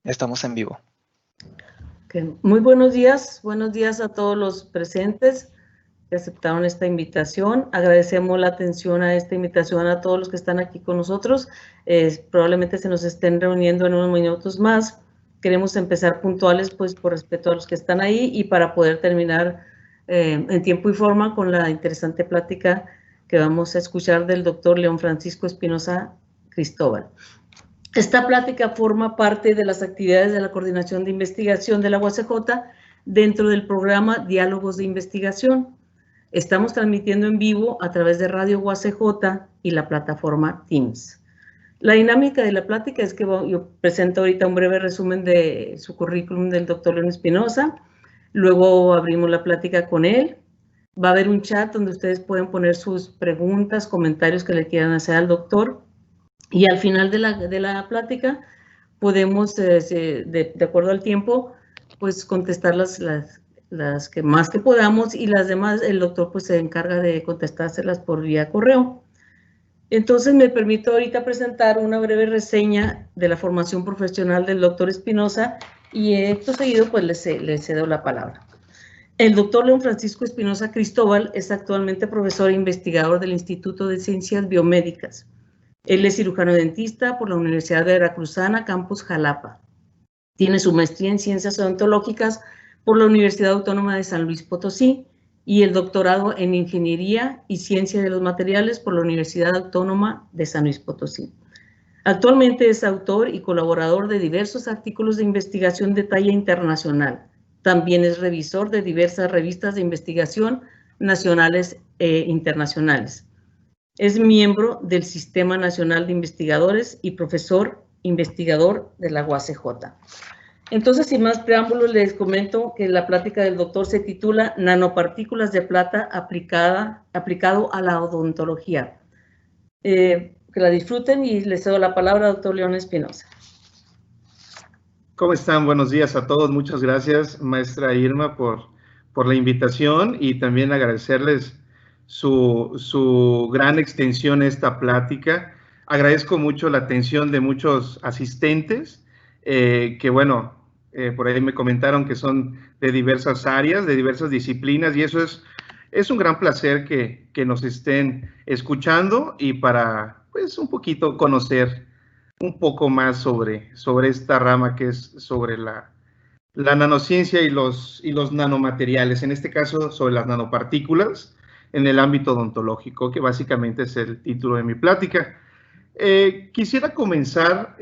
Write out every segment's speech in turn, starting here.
Estamos en vivo. Okay. Muy buenos días a todos los presentes que aceptaron esta invitación. Agradecemos la atención a esta invitación a todos los que están aquí con nosotros. Probablemente se nos estén reuniendo en unos minutos más. Queremos empezar puntuales, pues por respeto a los que están ahí y para poder terminar en tiempo y forma con la interesante plática que vamos a escuchar del doctor León Francisco Espinosa Cristóbal. Esta plática forma parte de las actividades de la Coordinación de Investigación de la UACJ dentro del programa Diálogos de Investigación. Estamos transmitiendo en vivo a través de Radio UACJ y la plataforma Teams. La dinámica de la plática es que yo presento ahorita un breve resumen de su currículum del doctor León Espinosa, luego abrimos la plática con él. Va a haber un chat donde ustedes pueden poner sus preguntas, comentarios que le quieran hacer al doctor. Y al final de la plática podemos, de acuerdo al tiempo, pues contestar las que más que podamos, y las demás el doctor pues se encarga de contestárselas por vía correo. Entonces me permito ahorita presentar una breve reseña de la formación profesional del doctor Espinosa y acto seguido pues le cedo la palabra. El doctor León Francisco Espinosa Cristóbal es actualmente profesor e investigador del Instituto de Ciencias Biomédicas. Él es cirujano dentista por la Universidad Veracruzana, Campus Jalapa. Tiene su maestría en Ciencias Odontológicas por la Universidad Autónoma de San Luis Potosí y el doctorado en Ingeniería y Ciencia de los Materiales por la Universidad Autónoma de San Luis Potosí. Actualmente es autor y colaborador de diversos artículos de investigación de talla internacional. También es revisor de diversas revistas de investigación nacionales e internacionales. Es miembro del Sistema Nacional de Investigadores y profesor investigador de la UACJ. Entonces, sin más preámbulos, les comento que la plática del doctor se titula Nanopartículas de plata aplicado a la odontología. Que la disfruten y les cedo la palabra al doctor León Espinosa. ¿Cómo están? Buenos días a todos. Muchas gracias, maestra Irma, por la invitación y también agradecerles su gran extensión a esta plática. Agradezco mucho la atención de muchos asistentes que, bueno, por ahí me comentaron que son de diversas áreas, de diversas disciplinas, y eso es un gran placer que nos estén escuchando y para, pues, un poquito conocer un poco más sobre esta rama que es sobre la nanociencia y los nanomateriales, en este caso sobre las nanopartículas en el ámbito odontológico, que básicamente es el título de mi plática. Quisiera comenzar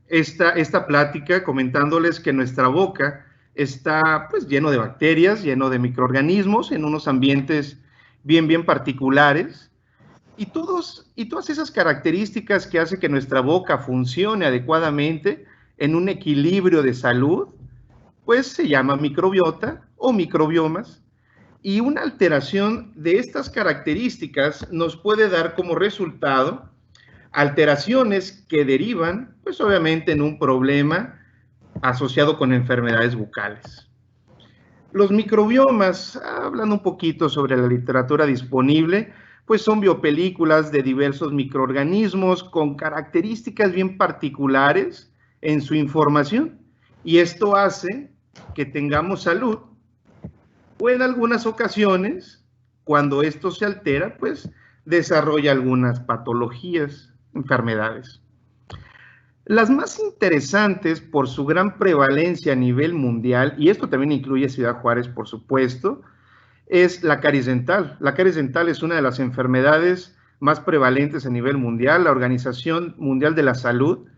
esta plática comentándoles que nuestra boca está pues lleno de bacterias, lleno de microorganismos en unos ambientes bien particulares, y todas esas características que hacen que nuestra boca funcione adecuadamente en un equilibrio de salud, pues se llama microbiota o microbiomas, y una alteración de estas características nos puede dar como resultado alteraciones que derivan, pues obviamente, en un problema asociado con enfermedades bucales. Los microbiomas, hablando un poquito sobre la literatura disponible, pues son biopelículas de diversos microorganismos con características bien particulares en su información, y esto hace que tengamos salud, o en algunas ocasiones, cuando esto se altera, pues desarrolla algunas patologías, enfermedades. Las más interesantes por su gran prevalencia a nivel mundial, y esto también incluye Ciudad Juárez, por supuesto, es la caries dental. La caries dental es una de las enfermedades más prevalentes a nivel mundial. La Organización Mundial de la Salud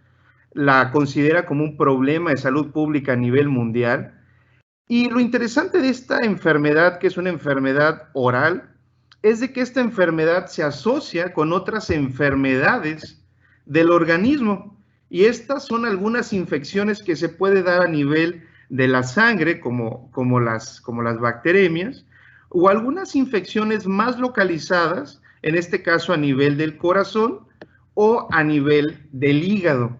la considera como un problema de salud pública a nivel mundial. Y lo interesante de esta enfermedad, que es una enfermedad oral, es de que esta enfermedad se asocia con otras enfermedades del organismo. Y estas son algunas infecciones que se puede dar a nivel de la sangre, como las bacteremias, o algunas infecciones más localizadas, en este caso a nivel del corazón o a nivel del hígado.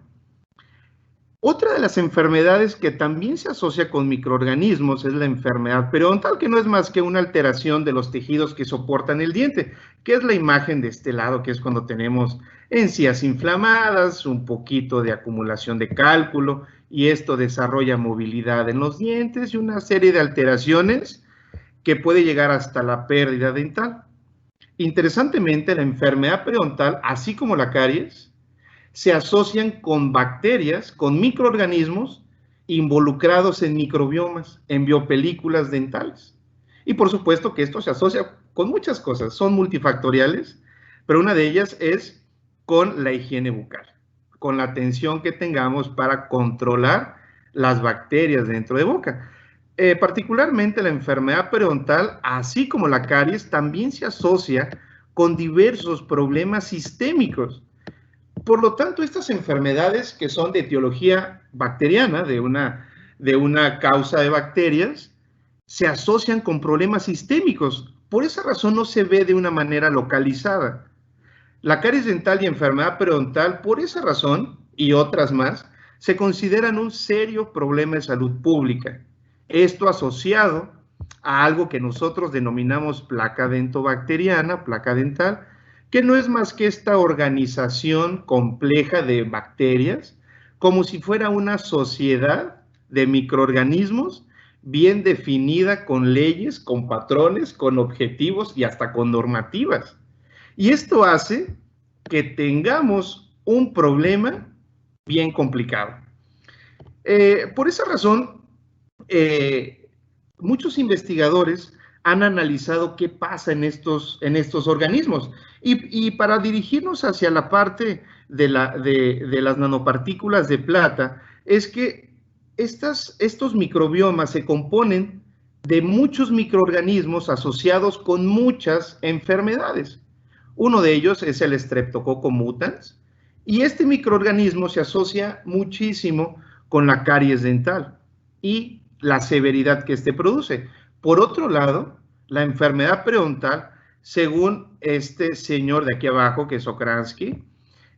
Otra de las enfermedades que también se asocia con microorganismos es la enfermedad periodontal, que no es más que una alteración de los tejidos que soportan el diente, que es la imagen de este lado, que es cuando tenemos encías inflamadas, un poquito de acumulación de cálculo y esto desarrolla movilidad en los dientes y una serie de alteraciones que puede llegar hasta la pérdida dental. Interesantemente, la enfermedad periodontal, así como la caries, se asocian con bacterias, con microorganismos involucrados en microbiomas, en biopelículas dentales. Y por supuesto que esto se asocia con muchas cosas, son multifactoriales, pero una de ellas es con la higiene bucal, con la atención que tengamos para controlar las bacterias dentro de boca. Particularmente la enfermedad periodontal, así como la caries, también se asocia con diversos problemas sistémicos. Por lo tanto, estas enfermedades que son de etiología bacteriana, de una causa de bacterias, se asocian con problemas sistémicos. Por esa razón no se ve de una manera localizada. La caries dental y enfermedad periodontal, por esa razón y otras más, se consideran un serio problema de salud pública. Esto asociado a algo que nosotros denominamos placa dentobacteriana, placa dental, que no es más que esta organización compleja de bacterias, como si fuera una sociedad de microorganismos bien definida con leyes, con patrones, con objetivos y hasta con normativas. Y esto hace que tengamos un problema bien complicado. Por esa razón, muchos investigadores han analizado qué pasa en estos organismos. Y para dirigirnos hacia la parte de las nanopartículas de plata, es que estos microbiomas se componen de muchos microorganismos asociados con muchas enfermedades. Uno de ellos es el Streptococcus mutans, y este microorganismo se asocia muchísimo con la caries dental y la severidad que este produce. Por otro lado, la enfermedad periodontal, según este señor de aquí abajo, que es Okransky,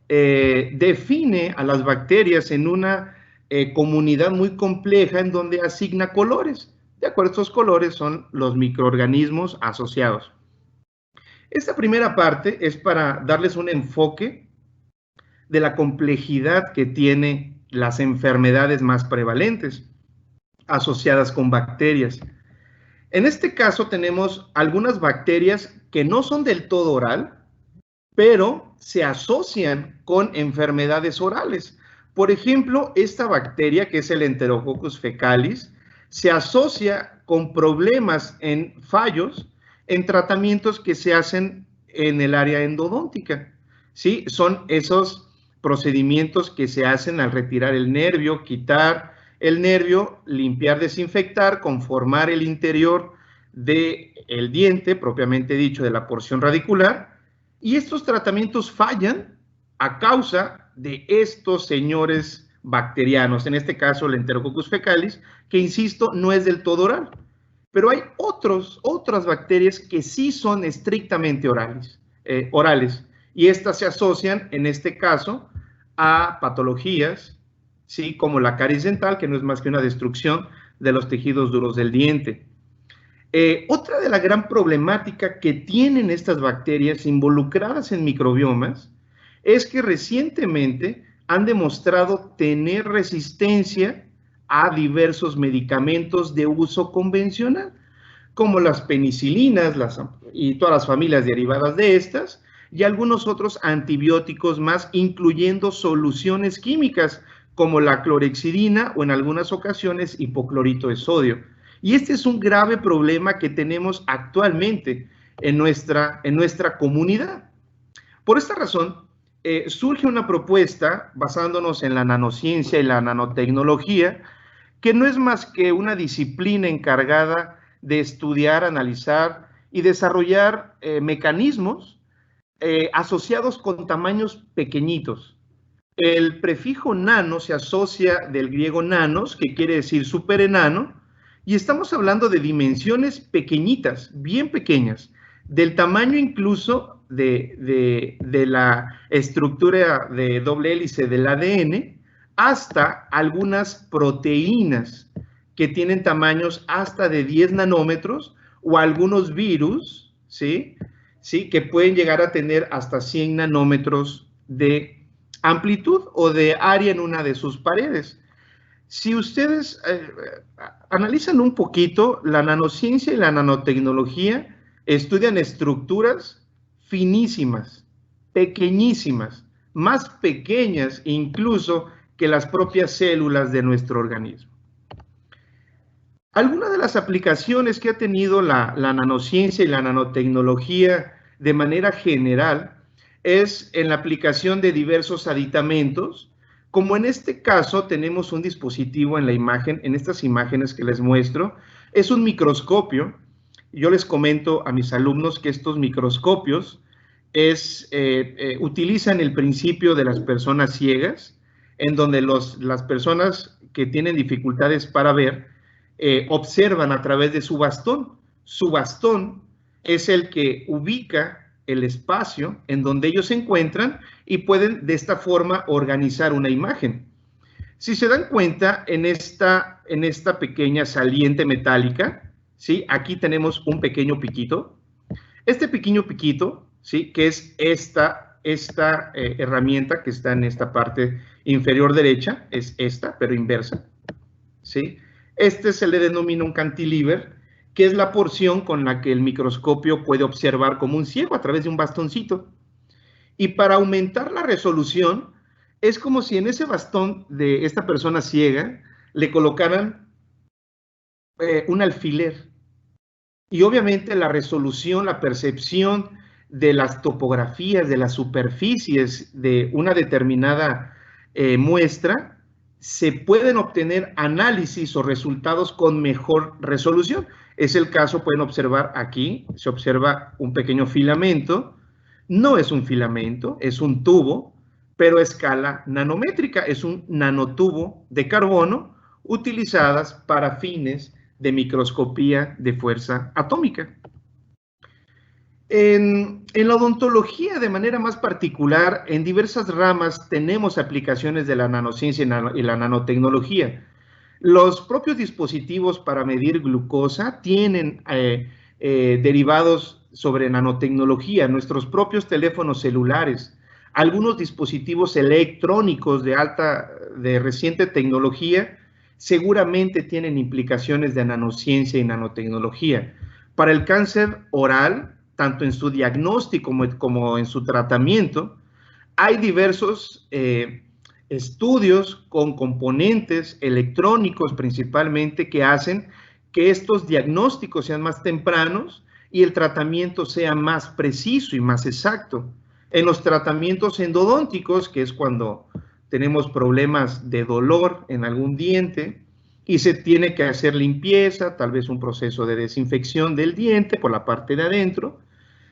define a las bacterias en una comunidad muy compleja en donde asigna colores. De acuerdo, estos colores son los microorganismos asociados. Esta primera parte es para darles un enfoque de la complejidad que tienen las enfermedades más prevalentes asociadas con bacterias. En este caso tenemos algunas bacterias que no son del todo oral, pero se asocian con enfermedades orales. Por ejemplo, esta bacteria, que es el Enterococcus fecalis, se asocia con problemas en fallos en tratamientos que se hacen en el área endodóntica. ¿Sí? Son esos procedimientos que se hacen al retirar el nervio, quitar el nervio, limpiar, desinfectar, conformar el interior del diente, propiamente dicho, de la porción radicular, y estos tratamientos fallan a causa de estos señores bacterianos, en este caso el Enterococcus fecalis, que insisto, no es del todo oral. Pero hay otras bacterias que sí son estrictamente orales, y estas se asocian, en este caso, a patologías, ¿sí? Como la caries dental, que no es más que una destrucción de los tejidos duros del diente. Otra de la gran problemática que tienen estas bacterias involucradas en microbiomas es que recientemente han demostrado tener resistencia a diversos medicamentos de uso convencional, como las penicilinas y todas las familias derivadas de estas, y algunos otros antibióticos más, incluyendo soluciones químicas como la clorhexidina o en algunas ocasiones hipoclorito de sodio. Y este es un grave problema que tenemos actualmente en nuestra comunidad. Por esta razón, surge una propuesta basándonos en la nanociencia y la nanotecnología, que no es más que una disciplina encargada de estudiar, analizar y desarrollar mecanismos asociados con tamaños pequeñitos. El prefijo nano se asocia del griego nanos, que quiere decir superenano, y estamos hablando de dimensiones pequeñitas, bien pequeñas, del tamaño incluso de la estructura de doble hélice del ADN, hasta algunas proteínas que tienen tamaños hasta de 10 nanómetros, o algunos virus, ¿sí? Que pueden llegar a tener hasta 100 nanómetros de amplitud o de área en una de sus paredes. Si ustedes analizan un poquito, la nanociencia y la nanotecnología estudian estructuras finísimas, pequeñísimas, más pequeñas incluso que las propias células de nuestro organismo. Algunas de las aplicaciones que ha tenido la nanociencia y la nanotecnología de manera general es en la aplicación de diversos aditamentos, como en este caso tenemos un dispositivo en la imagen, en estas imágenes que les muestro, es un microscopio. Yo les comento a mis alumnos que estos microscopios utilizan el principio de las personas ciegas, en donde las personas que tienen dificultades para ver observan a través de su bastón. Su bastón es el que ubica el espacio en donde ellos se encuentran y pueden de esta forma organizar una imagen. Si se dan cuenta, en esta pequeña saliente metálica, ¿sí? Aquí tenemos un pequeño piquito. Este pequeño piquito, ¿sí? Que es esta herramienta que está en esta parte inferior derecha, es esta, pero inversa, ¿sí? Se le denomina un cantilever, que es la porción con la que el microscopio puede observar como un ciego a través de un bastoncito. Y para aumentar la resolución, es como si en ese bastón de esta persona ciega le colocaran un alfiler. Y obviamente la resolución, la percepción de las topografías, de las superficies de una determinada muestra, se pueden obtener análisis o resultados con mejor resolución. Es el caso, pueden observar aquí, se observa un pequeño filamento. No es un filamento, es un tubo, pero a escala nanométrica. Es un nanotubo de carbono utilizadas para fines de microscopía de fuerza atómica. En la odontología, de manera más particular, en diversas ramas tenemos aplicaciones de la nanociencia y la nanotecnología. Los propios dispositivos para medir glucosa tienen derivados sobre nanotecnología, nuestros propios teléfonos celulares, algunos dispositivos electrónicos de reciente tecnología, seguramente tienen implicaciones de nanociencia y nanotecnología. Para el cáncer oral, tanto en su diagnóstico como en su tratamiento, hay diversos estudios con componentes electrónicos principalmente que hacen que estos diagnósticos sean más tempranos y el tratamiento sea más preciso y más exacto. En los tratamientos endodónticos, que es cuando tenemos problemas de dolor en algún diente y se tiene que hacer limpieza, tal vez un proceso de desinfección del diente por la parte de adentro,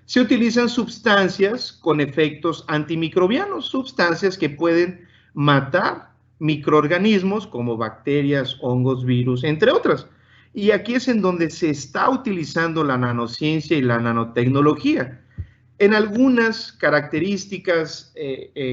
se utilizan sustancias con efectos antimicrobianos, sustancias que pueden matar microorganismos como bacterias, hongos, virus, entre otras. Y aquí es en donde se está utilizando la nanociencia y la nanotecnología. En algunas características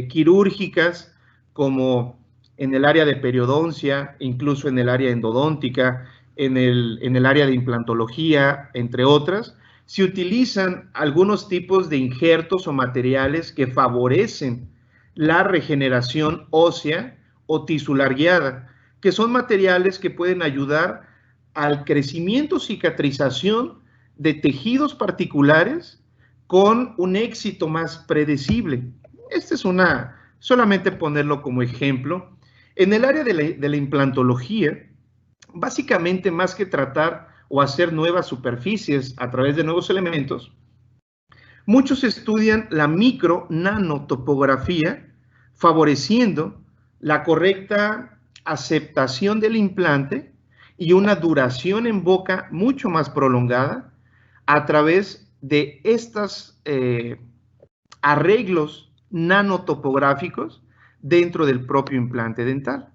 quirúrgicas, como en el área de periodoncia, incluso en el área endodóntica, en el área de implantología, entre otras, se utilizan algunos tipos de injertos o materiales que favorecen la regeneración ósea o tisular guiada, que son materiales que pueden ayudar al crecimiento, cicatrización de tejidos particulares con un éxito más predecible. Esta es solamente ponerlo como ejemplo. En el área de la implantología, básicamente más que tratar o hacer nuevas superficies a través de nuevos elementos, muchos estudian la micro-nanotopografía, favoreciendo la correcta aceptación del implante y una duración en boca mucho más prolongada a través de estos arreglos nanotopográficos dentro del propio implante dental.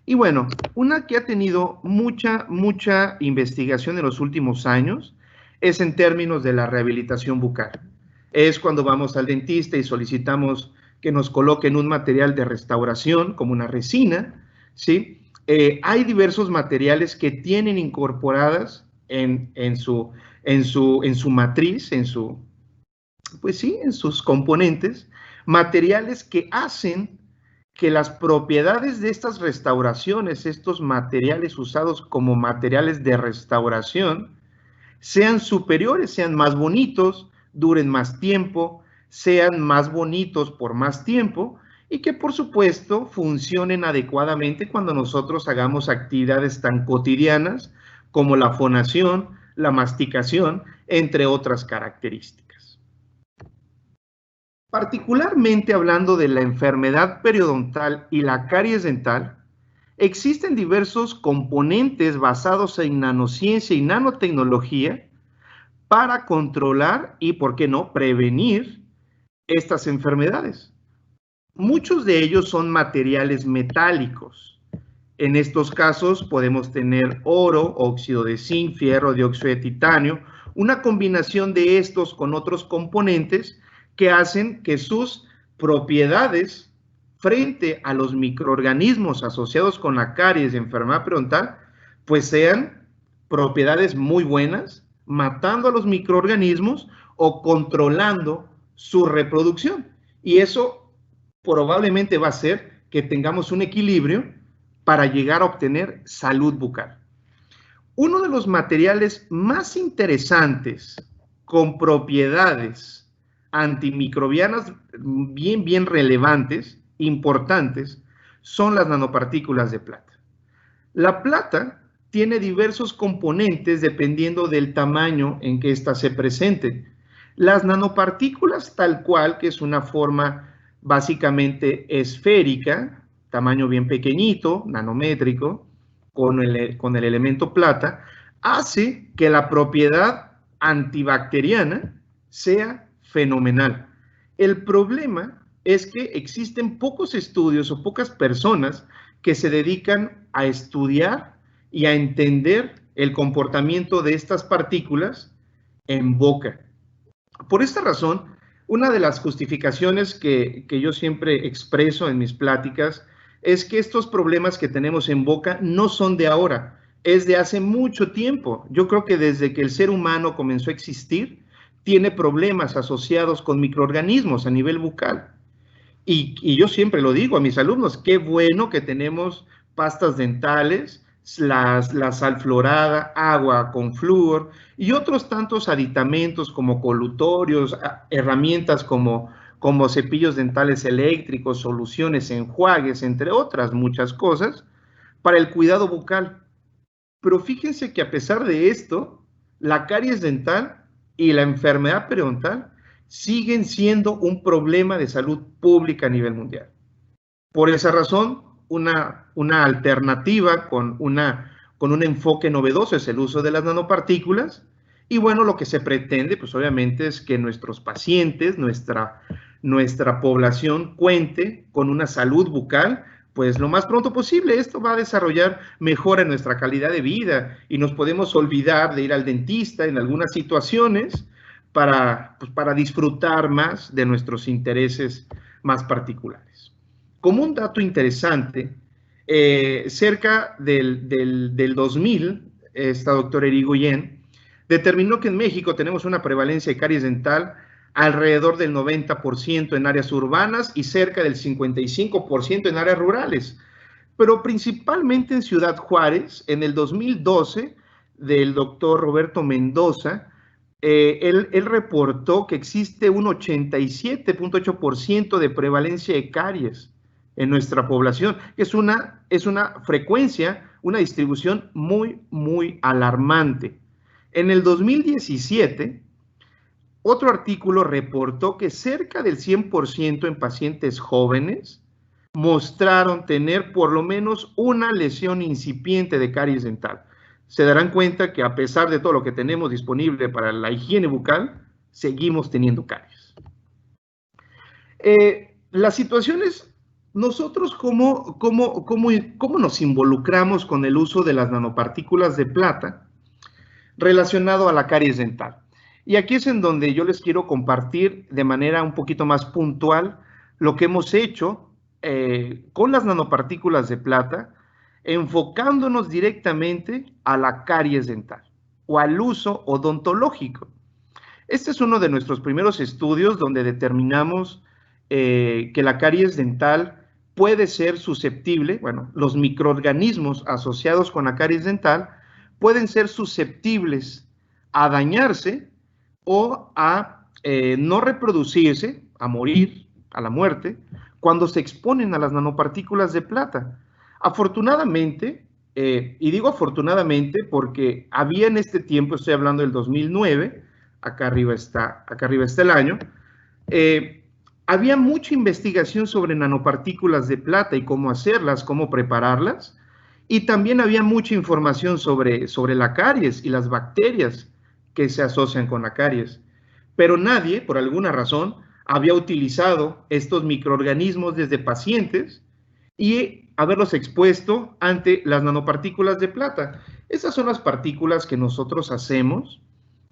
Y bueno, una que ha tenido mucha investigación en los últimos años es en términos de la rehabilitación bucal. Es cuando vamos al dentista y solicitamos que nos coloquen un material de restauración, como una resina, ¿sí? Hay diversos materiales que tienen incorporadas en su matriz, pues sí, en sus componentes, materiales que hacen que las propiedades de estas restauraciones, estos materiales usados como materiales de restauración, sean superiores, sean más bonitos, duren más tiempo, sean más bonitos por más tiempo y que por supuesto funcionen adecuadamente cuando nosotros hagamos actividades tan cotidianas como la fonación, la masticación, entre otras características. Particularmente hablando de la enfermedad periodontal y la caries dental, existen diversos componentes basados en nanociencia y nanotecnología para controlar y, ¿por qué no?, prevenir estas enfermedades. Muchos de ellos son materiales metálicos. En estos casos podemos tener oro, óxido de zinc, fierro, dióxido de titanio, una combinación de estos con otros componentes que hacen que sus propiedades frente a los microorganismos asociados con la caries y enfermedad periodontal, pues sean propiedades muy buenas, matando a los microorganismos o controlando su reproducción. Y eso probablemente va a hacer que tengamos un equilibrio para llegar a obtener salud bucal. Uno de los materiales más interesantes con propiedades antimicrobianas bien relevantes, importantes, son las nanopartículas de plata. La plata tiene diversos componentes dependiendo del tamaño en que ésta se presente. Las nanopartículas tal cual, que es una forma básicamente esférica, tamaño bien pequeñito, nanométrico, con el elemento plata, hace que la propiedad antibacteriana sea fenomenal. El problema es que existen pocos estudios o pocas personas que se dedican a estudiar y a entender el comportamiento de estas partículas en boca. Por esta razón, una de las justificaciones que yo siempre expreso en mis pláticas es que estos problemas que tenemos en boca no son de ahora, es de hace mucho tiempo. Yo creo que desde que el ser humano comenzó a existir, tiene problemas asociados con microorganismos a nivel bucal. Y yo siempre lo digo a mis alumnos, qué bueno que tenemos pastas dentales, la sal fluorada, agua con flúor y otros tantos aditamentos como colutorios, herramientas como cepillos dentales eléctricos, soluciones, enjuagues, entre otras muchas cosas, para el cuidado bucal. Pero fíjense que a pesar de esto, la caries dental y la enfermedad periodontal siguen siendo un problema de salud pública a nivel mundial. Por esa razón, una alternativa con un enfoque novedoso es el uso de las nanopartículas. Y bueno, lo que se pretende, pues obviamente, es que nuestros pacientes, nuestra población cuente con una salud bucal pues lo más pronto posible. Esto va a desarrollar mejora en nuestra calidad de vida y nos podemos olvidar de ir al dentista en algunas situaciones para disfrutar más de nuestros intereses más particulares. Como un dato interesante, cerca del 2000, esta doctora Irigoyen determinó que en México tenemos una prevalencia de caries dental alrededor del 90% en áreas urbanas y cerca del 55% en áreas rurales, pero principalmente en Ciudad Juárez. En el 2012, del doctor Roberto Mendoza, él reportó que existe un 87.8% de prevalencia de caries en nuestra población, que es una frecuencia, una distribución muy alarmante. En el 2017, otro artículo reportó que cerca del 100% en pacientes jóvenes mostraron tener por lo menos una lesión incipiente de caries dental. Se darán cuenta que a pesar de todo lo que tenemos disponible para la higiene bucal, seguimos teniendo caries. Las situaciones, nosotros cómo nos involucramos con el uso de las nanopartículas de plata relacionado a la caries dental. Y aquí es en donde yo les quiero compartir de manera un poquito más puntual lo que hemos hecho con las nanopartículas de plata, enfocándonos directamente a la caries dental o al uso odontológico. Este es uno de nuestros primeros estudios donde determinamos que la caries dental puede ser susceptible, bueno, los microorganismos asociados con la caries dental pueden ser susceptibles a dañarse o a no reproducirse, a morir, a la muerte, cuando se exponen a las nanopartículas de plata. Afortunadamente, y digo afortunadamente porque había en este tiempo, estoy hablando del 2009, acá arriba está el año, había mucha investigación sobre nanopartículas de plata y cómo hacerlas, cómo prepararlas, y también había mucha información sobre la caries y las bacterias que se asocian con la caries. Pero nadie, por alguna razón, había utilizado estos microorganismos desde pacientes y haberlos expuesto ante las nanopartículas de plata. Esas son las partículas que nosotros hacemos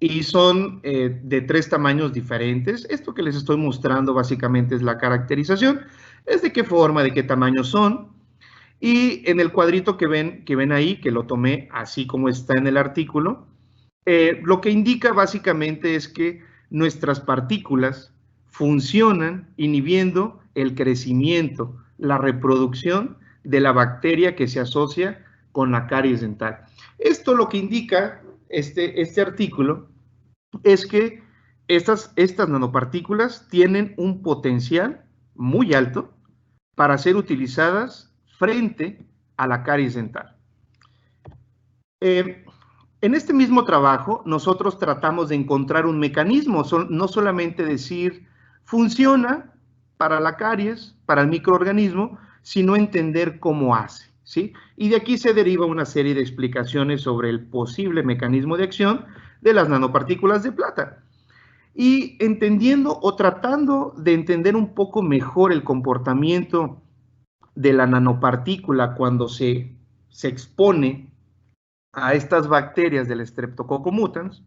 y son de 3 tamaños diferentes. Esto que les estoy mostrando básicamente es la caracterización, es de qué forma, de qué tamaño son. Y en el cuadrito que ven ahí, que lo tomé así como está en el artículo, lo que indica básicamente es que nuestras partículas funcionan inhibiendo el crecimiento, la reproducción de la bacteria que se asocia con la caries dental. Esto lo que indica este artículo es que estas nanopartículas tienen un potencial muy alto para ser utilizadas frente a la caries dental. En este mismo trabajo, nosotros tratamos de encontrar un mecanismo, no solamente decir funciona para la caries, para el microorganismo, sino entender cómo hace, ¿sí? Y de aquí se deriva una serie de explicaciones sobre el posible mecanismo de acción de las nanopartículas de plata. Y entendiendo o tratando de entender un poco mejor el comportamiento de la nanopartícula cuando se expone a estas bacterias del Streptococcus mutans,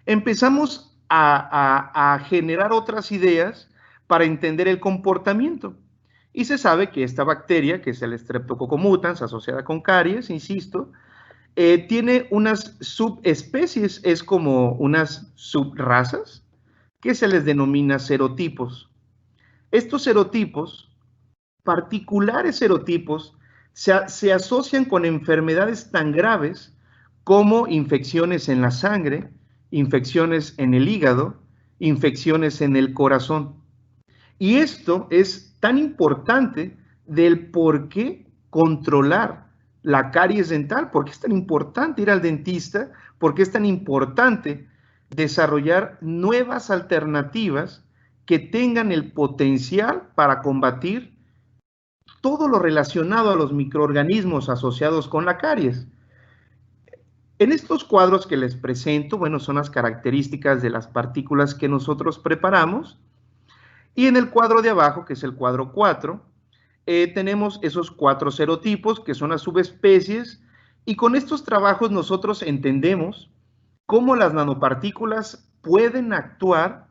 empezamos a generar otras ideas para entender el comportamiento. Y se sabe que esta bacteria, que es el Streptococcus mutans, asociada con caries, insisto, tiene unas subespecies, es como unas subrazas, que se les denomina serotipos. Estos serotipos, particulares serotipos, se asocian con enfermedades tan graves como infecciones en la sangre, infecciones en el hígado, infecciones en el corazón. Y esto es tan importante del por qué controlar la caries dental, por qué es tan importante ir al dentista, por qué es tan importante desarrollar nuevas alternativas que tengan el potencial para combatir todo lo relacionado a los microorganismos asociados con la caries. En estos cuadros que les presento, bueno, son las características de las partículas que nosotros preparamos. Y en el cuadro de abajo, que es el cuadro 4, tenemos esos 4 serotipos, que son las subespecies, y con estos trabajos nosotros entendemos cómo las nanopartículas pueden actuar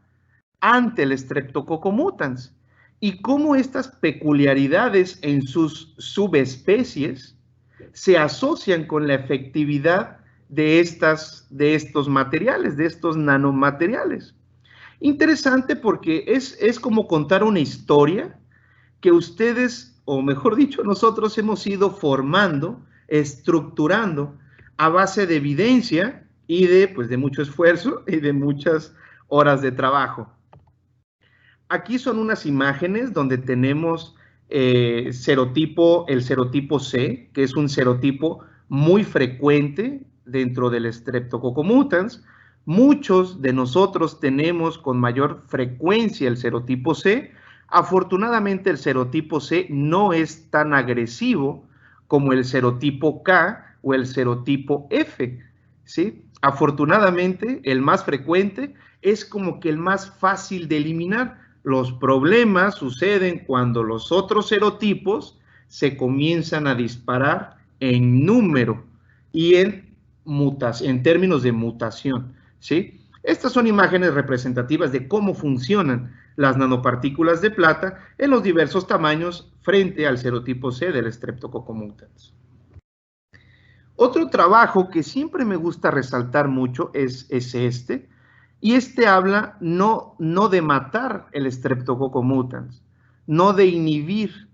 ante el Streptococcus mutans y cómo estas peculiaridades en sus subespecies se asocian con la efectividad de estos materiales, de estos nanomateriales. Interesante porque es como contar una historia que ustedes, o mejor dicho, nosotros hemos ido formando, estructurando a base de evidencia y de mucho esfuerzo y de muchas horas de trabajo. Aquí son unas imágenes donde tenemos el serotipo C, que es un serotipo muy frecuente dentro del Streptococcus mutans. Muchos de nosotros tenemos con mayor frecuencia el serotipo C. Afortunadamente el serotipo C no es tan agresivo como el serotipo K o el serotipo F, ¿sí? Afortunadamente el más frecuente es como que el más fácil de eliminar. Los problemas suceden cuando los otros serotipos se comienzan a disparar en número y en términos de mutación, ¿sí? Estas son imágenes representativas de cómo funcionan las nanopartículas de plata en los diversos tamaños frente al serotipo C del Streptococcus mutans. Otro trabajo que siempre me gusta resaltar mucho es este, y este habla no de matar el Streptococcus mutans, no de inhibir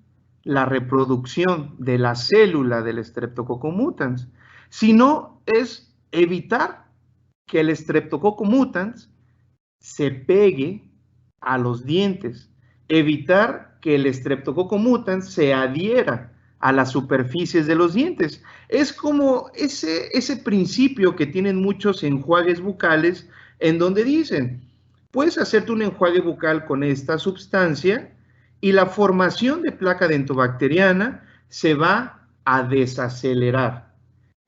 la reproducción de la célula del Streptococcus mutans, sino es evitar que el Streptococcus mutans se pegue a los dientes, evitar que el Streptococcus mutans se adhiera a las superficies de los dientes. Es como ese principio que tienen muchos enjuagues bucales en donde dicen, puedes hacerte un enjuague bucal con esta sustancia y la formación de placa dentobacteriana se va a desacelerar.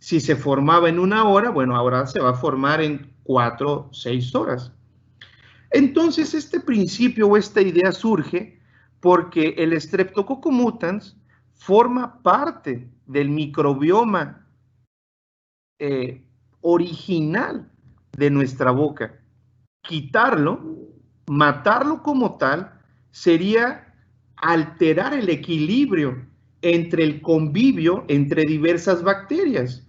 Si se formaba en 1 hora, bueno, ahora se va a formar en 4 o 6 horas. Entonces, este principio o esta idea surge porque el Streptococcus mutans forma parte del microbioma original de nuestra boca. Quitarlo, matarlo como tal, sería alterar el equilibrio entre el convivio entre diversas bacterias.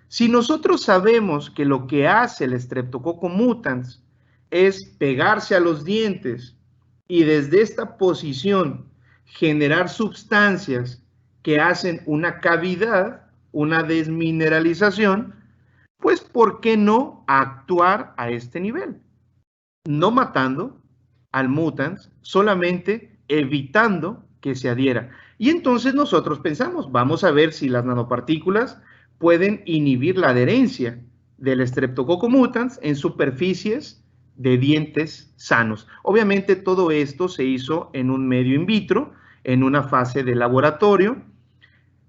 Si nosotros sabemos que lo que hace el Streptococcus mutans es pegarse a los dientes y desde esta posición generar sustancias que hacen una cavidad, una desmineralización, pues ¿por qué no actuar a este nivel? No matando al mutans, solamente evitando que se adhiera. Y entonces nosotros pensamos, vamos a ver si las nanopartículas pueden inhibir la adherencia del Streptococcus mutans en superficies de dientes sanos. Obviamente todo esto se hizo en un medio in vitro, en una fase de laboratorio.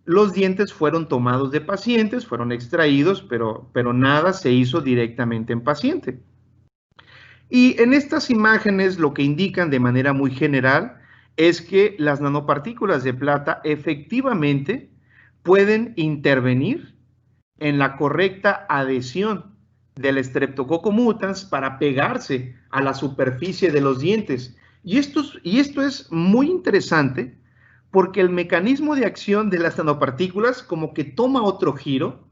Los dientes fueron tomados de pacientes, fueron extraídos, pero nada se hizo directamente en paciente. Y en estas imágenes lo que indican de manera muy general es que las nanopartículas de plata efectivamente pueden intervenir en la correcta adhesión del Streptococcus mutans para pegarse a la superficie de los dientes. Y esto es muy interesante porque el mecanismo de acción de las nanopartículas como que toma otro giro,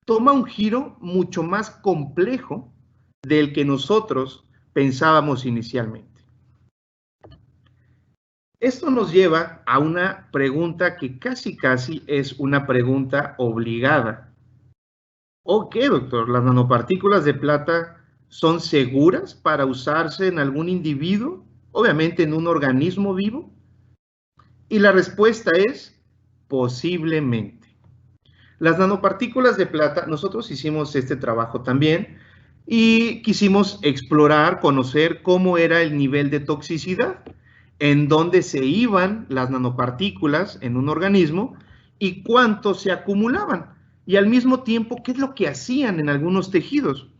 toma un giro mucho más complejo del que nosotros pensábamos inicialmente. Esto nos lleva a una pregunta que casi es una pregunta obligada. Ok, doctor, ¿las nanopartículas de plata son seguras para usarse en algún individuo? Obviamente en un organismo vivo. Y la respuesta es posiblemente. Las nanopartículas de plata, nosotros hicimos este trabajo también y quisimos explorar, conocer cómo era el nivel de toxicidad, en dónde se iban las nanopartículas en un organismo y cuánto se acumulaban. Y al mismo tiempo, qué es lo que hacían en algunos tejidos.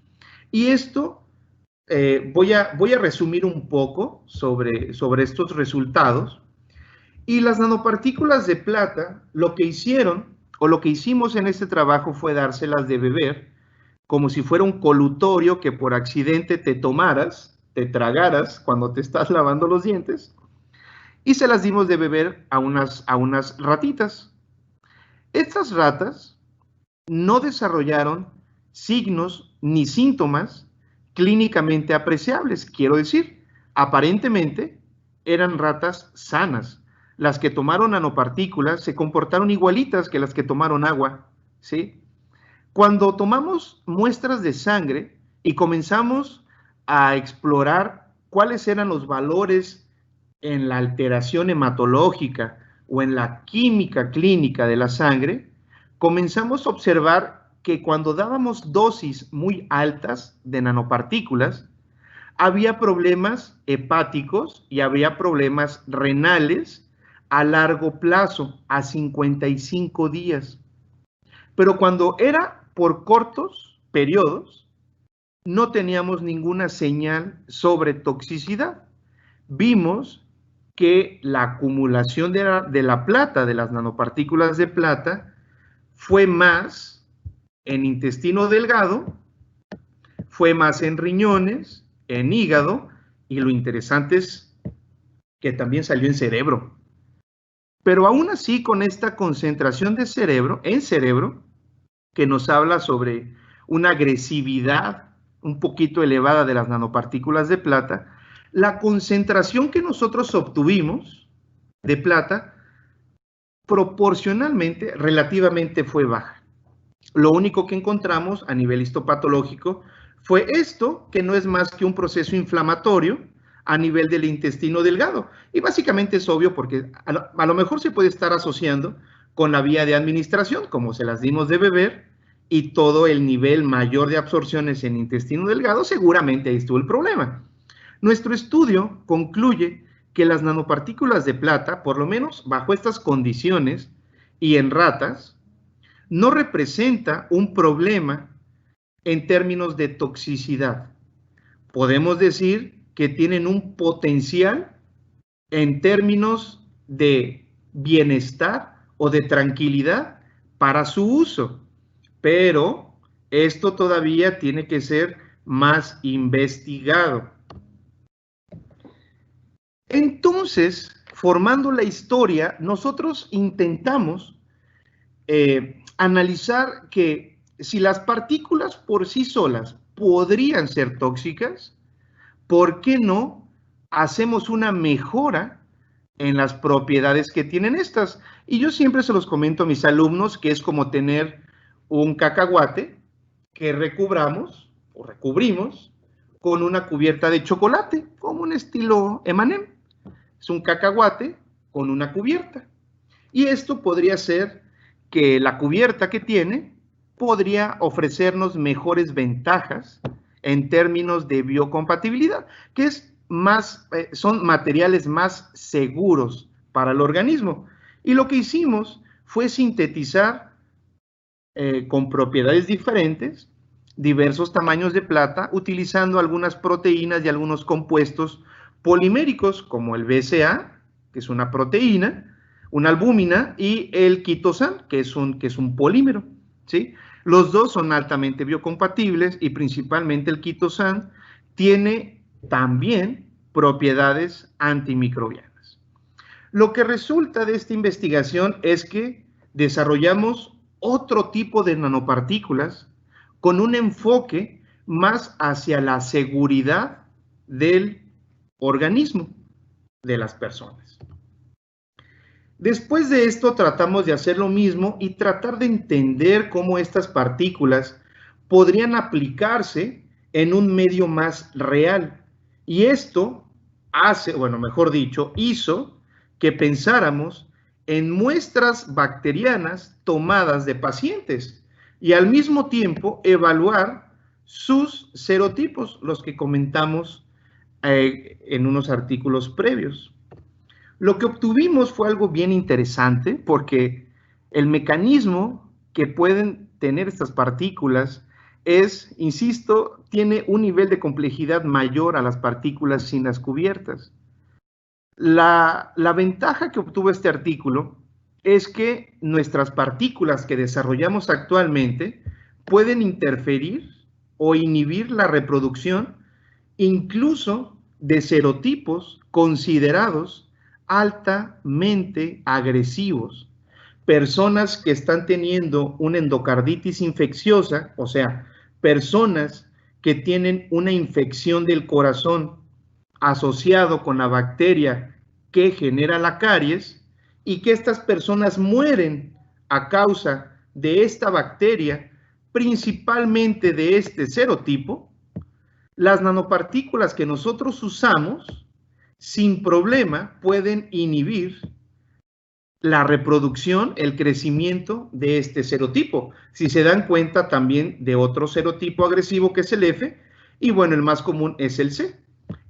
Y esto voy a resumir un poco sobre estos resultados. Y las nanopartículas de plata, lo que hicieron, o lo que hicimos en este trabajo fue dárselas de beber, como si fuera un colutorio que por accidente te tomaras, te tragaras cuando te estás lavando los dientes, y se las dimos de beber a unas ratitas. Estas ratas no desarrollaron signos ni síntomas clínicamente apreciables, quiero decir, aparentemente eran ratas sanas. Las que tomaron nanopartículas se comportaron igualitas que las que tomaron agua, ¿sí? Cuando tomamos muestras de sangre y comenzamos a explorar cuáles eran los valores en la alteración hematológica o en la química clínica de la sangre, comenzamos a observar que cuando dábamos dosis muy altas de nanopartículas, había problemas hepáticos y había problemas renales a largo plazo, a 55 días. Pero cuando era por cortos periodos, no teníamos ninguna señal sobre toxicidad. Vimos que la acumulación de la plata, de las nanopartículas de plata, fue más en intestino delgado, fue más en riñones, en hígado, y lo interesante es que también salió en cerebro. Pero aún así, con esta concentración de cerebro, en cerebro, que nos habla sobre una agresividad un poquito elevada de las nanopartículas de plata, la concentración que nosotros obtuvimos de plata proporcionalmente, relativamente fue baja. Lo único que encontramos a nivel histopatológico fue esto, que no es más que un proceso inflamatorio a nivel del intestino delgado. Y básicamente es obvio porque a lo mejor se puede estar asociando con la vía de administración, como se las dimos de beber, y todo el nivel mayor de absorciones en intestino delgado, seguramente ahí estuvo el problema. Nuestro estudio concluye que las nanopartículas de plata, por lo menos bajo estas condiciones y en ratas, no representa un problema en términos de toxicidad. Podemos decir que tienen un potencial en términos de bienestar o de tranquilidad para su uso, pero esto todavía tiene que ser más investigado. Entonces, formando la historia, nosotros intentamos analizar que si las partículas por sí solas podrían ser tóxicas, ¿por qué no hacemos una mejora en las propiedades que tienen estas? Y yo siempre se los comento a mis alumnos que es como tener un cacahuate que recubramos o recubrimos con una cubierta de chocolate, como un estilo M&M. Es un cacahuate con una cubierta. Y esto podría ser que la cubierta que tiene podría ofrecernos mejores ventajas en términos de biocompatibilidad, que es más, son materiales más seguros para el organismo. Y lo que hicimos fue sintetizar con propiedades diferentes diversos tamaños de plata, utilizando algunas proteínas y algunos compuestos poliméricos, como el BCA, que es una proteína, una albúmina, y el quitosan, que es un polímero, ¿sí? Los dos son altamente biocompatibles y principalmente el quitosan tiene también propiedades antimicrobianas. Lo que resulta de esta investigación es que desarrollamos otro tipo de nanopartículas con un enfoque más hacia la seguridad del organismo de las personas. Después de esto tratamos de hacer lo mismo y tratar de entender cómo estas partículas podrían aplicarse en un medio más real. Y esto hizo que pensáramos en muestras bacterianas tomadas de pacientes y al mismo tiempo evaluar sus serotipos, los que comentamos en unos artículos previos. Lo que obtuvimos fue algo bien interesante porque el mecanismo que pueden tener estas partículas es, insisto, tiene un nivel de complejidad mayor a las partículas sin las cubiertas. La ventaja que obtuvo este artículo es que nuestras partículas que desarrollamos actualmente pueden interferir o inhibir la reproducción incluso de serotipos considerados altamente agresivos. Personas que están teniendo una endocarditis infecciosa, o sea, personas que tienen una infección del corazón asociado con la bacteria que genera la caries y que estas personas mueren a causa de esta bacteria, principalmente de este serotipo. Las nanopartículas que nosotros usamos sin problema pueden inhibir la reproducción, el crecimiento de este serotipo. Si se dan cuenta también de otro serotipo agresivo que es el F, y bueno, el más común es el C.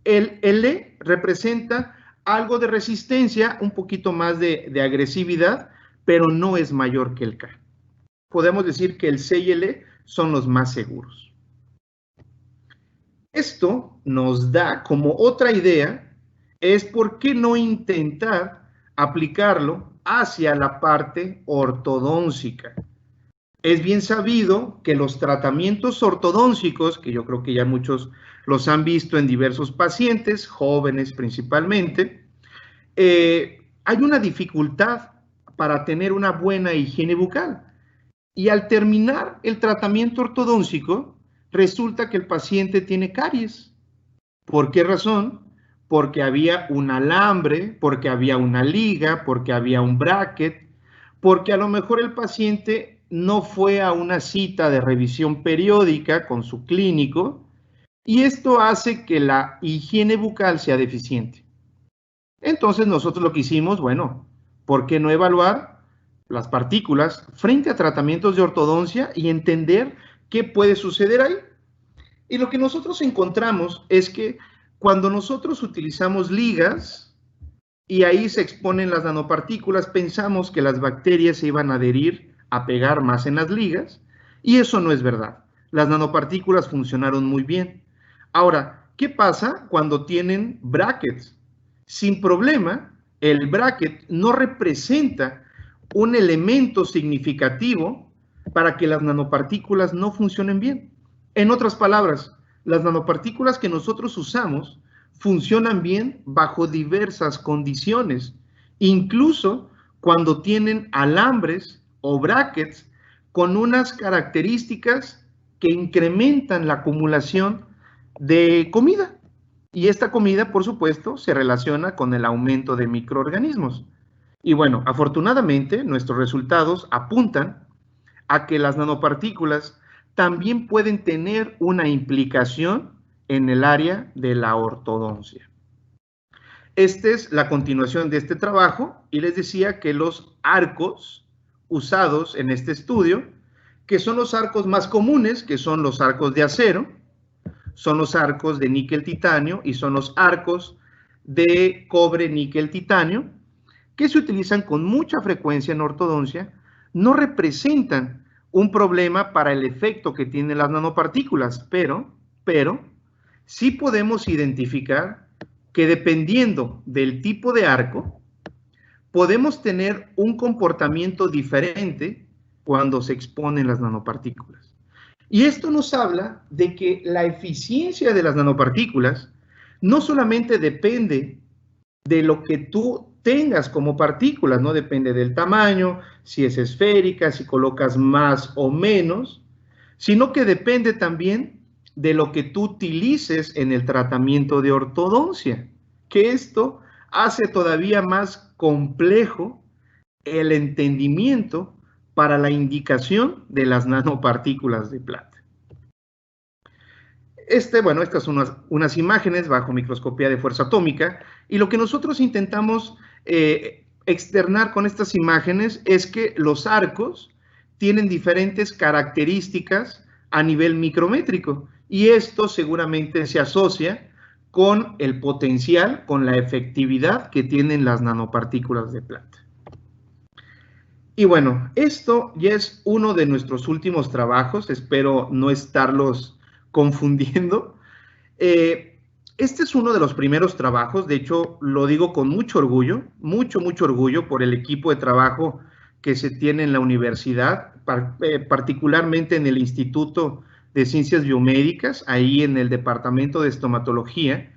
El L representa algo de resistencia, un poquito más de agresividad, pero no es mayor que el K. Podemos decir que el C y el E son los más seguros. Esto nos da como otra idea, es por qué no intentar aplicarlo hacia la parte ortodóncica. Es bien sabido que los tratamientos ortodóncicos, que yo creo que ya muchos los han visto en diversos pacientes, jóvenes principalmente, hay una dificultad para tener una buena higiene bucal. Y al terminar el tratamiento ortodóncico, resulta que el paciente tiene caries. ¿Por qué razón? Porque había un alambre, porque había una liga, porque había un bracket, porque a lo mejor el paciente no fue a una cita de revisión periódica con su clínico y esto hace que la higiene bucal sea deficiente. Entonces nosotros lo que hicimos, bueno, ¿por qué no evaluar las partículas frente a tratamientos de ortodoncia y entender qué puede suceder ahí? Y lo que nosotros encontramos es que cuando nosotros utilizamos ligas y ahí se exponen las nanopartículas, pensamos que las bacterias se iban a adherir, a pegar más en las ligas, y eso no es verdad. Las nanopartículas funcionaron muy bien. Ahora, ¿qué pasa cuando tienen brackets? Sin problema, el bracket no representa un elemento significativo para que las nanopartículas no funcionen bien. En otras palabras, las nanopartículas que nosotros usamos funcionan bien bajo diversas condiciones, incluso cuando tienen alambres o brackets con unas características que incrementan la acumulación de comida. Y esta comida, por supuesto, se relaciona con el aumento de microorganismos. Y bueno, afortunadamente, nuestros resultados apuntan a que las nanopartículas también pueden tener una implicación en el área de la ortodoncia. Esta es la continuación de este trabajo y les decía que los arcos usados en este estudio, que son los arcos más comunes, que son los arcos de acero, son los arcos de níquel-titanio y son los arcos de cobre-níquel-titanio, que se utilizan con mucha frecuencia en ortodoncia, no representan un problema para el efecto que tienen las nanopartículas, pero sí podemos identificar que dependiendo del tipo de arco, podemos tener un comportamiento diferente cuando se exponen las nanopartículas. Y esto nos habla de que la eficiencia de las nanopartículas no solamente depende de lo que tú tengas como partículas, no depende del tamaño, si es esférica, si colocas más o menos, sino que depende también de lo que tú utilices en el tratamiento de ortodoncia, que esto hace todavía más complejo el entendimiento para la indicación de las nanopartículas de plata. Estas son unas imágenes bajo microscopía de fuerza atómica y lo que nosotros intentamos externar con estas imágenes es que los arcos tienen diferentes características a nivel micrométrico y esto seguramente se asocia con el potencial, con la efectividad que tienen las nanopartículas de plata. Y bueno, esto ya es uno de nuestros últimos trabajos, espero no estarlos confundiendo. Este es uno de los primeros trabajos, de hecho lo digo con mucho orgullo, mucho orgullo por el equipo de trabajo que se tiene en la universidad, particularmente en el Instituto de Ciencias Biomédicas, ahí en el Departamento de Estomatología,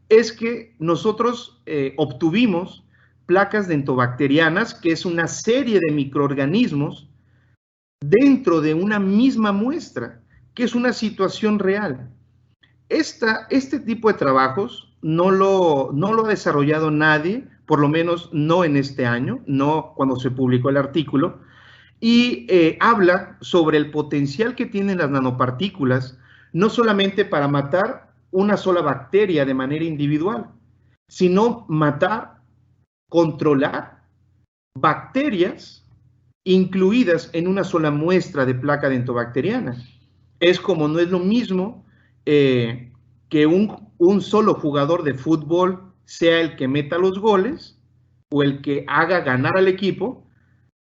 es que nosotros obtuvimos placas dentobacterianas, que es una serie de microorganismos dentro de una misma muestra, que es una situación real. Este tipo de trabajos no lo ha desarrollado nadie, por lo menos no en este año, no cuando se publicó el artículo, y habla sobre el potencial que tienen las nanopartículas, no solamente para matar una sola bacteria de manera individual, sino matar, controlar bacterias incluidas en una sola muestra de placa dentobacteriana. Es como no es lo mismo que un solo jugador de fútbol sea el que meta los goles o el que haga ganar al equipo,